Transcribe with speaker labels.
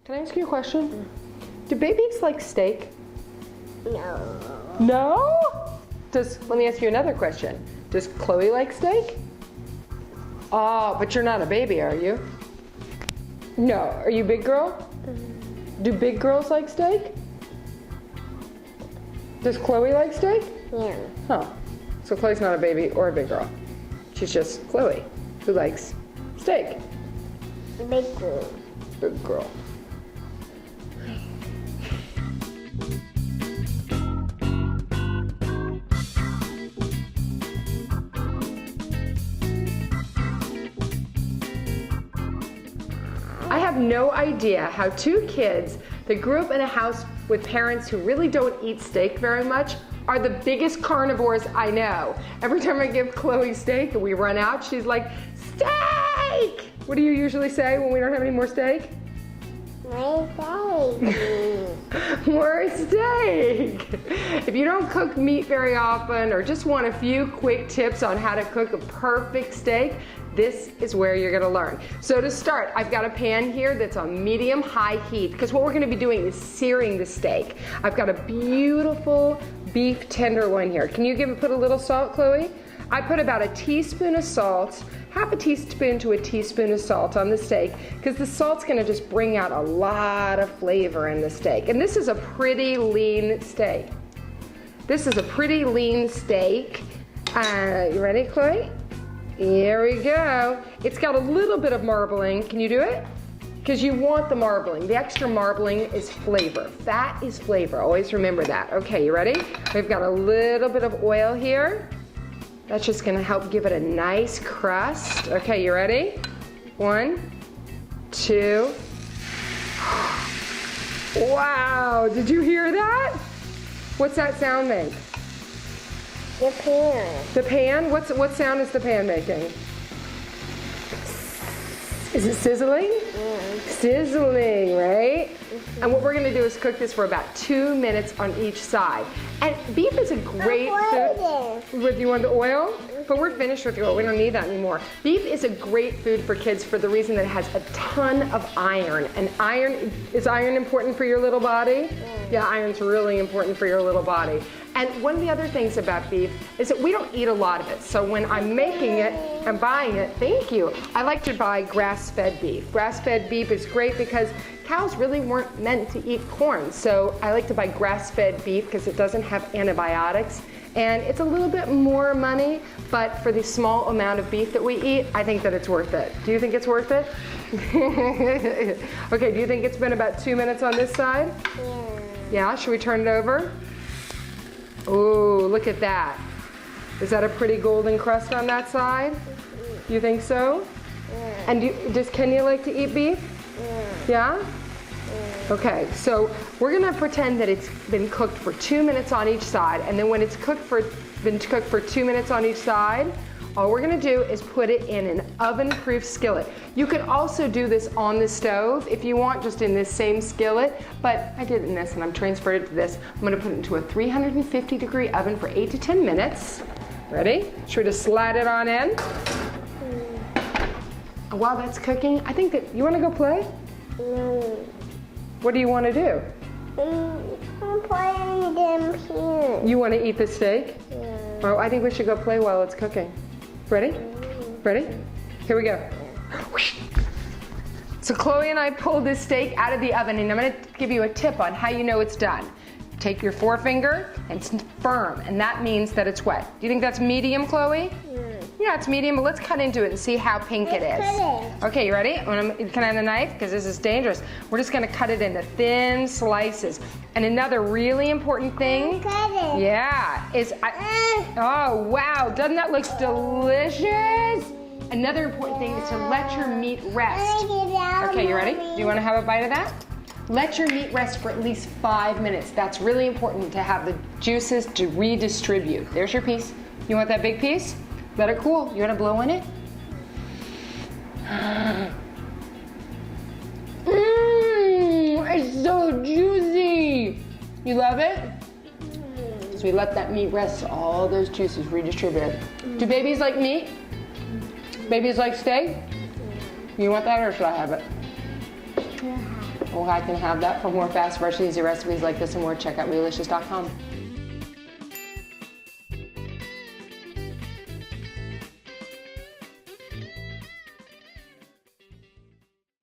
Speaker 1: Can I ask you a question? Do babies like steak?
Speaker 2: No.
Speaker 1: No? Let me ask you another question. Does Chloe like steak? Oh, but you're not a baby, are you? No. Are you a big girl? Do big girls like steak? Does Chloe like steak?
Speaker 2: Yeah.
Speaker 1: Huh. So Chloe's not a baby or a big girl. She's just Chloe, who likes steak.
Speaker 2: Big girl.
Speaker 1: Big girl. I have no idea how two kids that grew up in a house with parents who really don't eat steak very much are the biggest carnivores I know. Every time I give Chloe steak and we run out, she's like, steak! What do you usually say when we don't have any more steak?
Speaker 2: More steak.
Speaker 1: More steak. If you don't cook meat very often or just want a few quick tips on how to cook a perfect steak, this is where you're gonna learn. So to start, I've got a pan here that's on medium-high heat because what we're gonna be doing is searing the steak. I've got a beautiful beef tenderloin here. Can you put a little salt, Chloe? I put about a teaspoon of salt, half a teaspoon to a teaspoon of salt on the steak because the salt's gonna just bring out a lot of flavor in the steak. And this is a pretty lean steak. This is a pretty lean steak. You ready, Chloe? Here we go. It's got a little bit of marbling. Can you do it? Because you want the marbling. The extra marbling is flavor. Fat is flavor. Always remember that. Okay, you ready? We've got a little bit of oil here. That's just gonna help give it a nice crust. Okay, you ready? 1, 2. Wow, did you hear that? What's that sound make?
Speaker 2: The pan.
Speaker 1: The pan? What sound is the pan making? Is it sizzling?
Speaker 2: Yeah.
Speaker 1: Sizzling, right? And what we're gonna do is cook this for about 2 minutes on each side. And beef is a great food. Do you want the oil? But we're finished with the oil. We don't need that anymore. Beef is a great food for kids for the reason that it has a ton of iron. And is iron important for your little body? Yeah, iron's really important for your little body. And one of the other things about beef is that we don't eat a lot of it. So when I'm making it and buying it, thank you, I like to buy grass-fed beef. Grass-fed beef is great because cows really weren't meant to eat corn. So I like to buy grass-fed beef because it doesn't have antibiotics. And it's a little bit more money, but for the small amount of beef that we eat, I think that it's worth it. Do you think it's worth it? Okay, do you think it's been about 2 minutes on this side?
Speaker 2: Yeah.
Speaker 1: Yeah, should we turn it over? Oh, look at that. Is that a pretty golden crust on that side? You think so?
Speaker 2: Yeah.
Speaker 1: And does Kenya like to eat beef?
Speaker 2: Yeah.
Speaker 1: Yeah? Okay, so we're gonna pretend that it's been cooked for 2 minutes on each side, and then when it's been cooked for 2 minutes on each side, all we're gonna do is put it in an oven-proof skillet. You could also do this on the stove if you want, just in this same skillet, but I did it in this and I'm transferred it to this. I'm gonna put it into a 350-degree oven for 8 to 10 minutes. Ready? Should we just slide it on in? While that's cooking, I think that, you wanna go play?
Speaker 2: No.
Speaker 1: What do you wanna do?
Speaker 2: I'm playing them here.
Speaker 1: You wanna eat the steak?
Speaker 2: Yeah.
Speaker 1: Oh, I think we should go play while it's cooking. Ready? Ready? Here we go. So Chloe and I pulled this steak out of the oven, and I'm gonna give you a tip on how you know it's done. Take your forefinger, and it's firm, and that means that it's wet. Do you think that's medium, Chloe? Yeah, it's medium, but let's cut into it and see how pink it is. Okay, you ready? Can I have the knife? Because this is dangerous. We're just gonna cut it into thin slices. And another really important thing, yeah, is, oh wow, doesn't that look delicious? Another important thing is to let your meat rest. Okay, you ready? Do you wanna have a bite of that? Let your meat rest for at least 5 minutes. That's really important to have the juices to redistribute. There's your piece. You want that big piece? Let it cool. You want to blow on it? It's so juicy. You love it? So we let that meat rest, all those juices redistributed. Do babies like meat? Babies like steak? You want that or should I have it? Well, I can have that. For more fast, fresh, easy recipes like this and more, check out Realicious.com.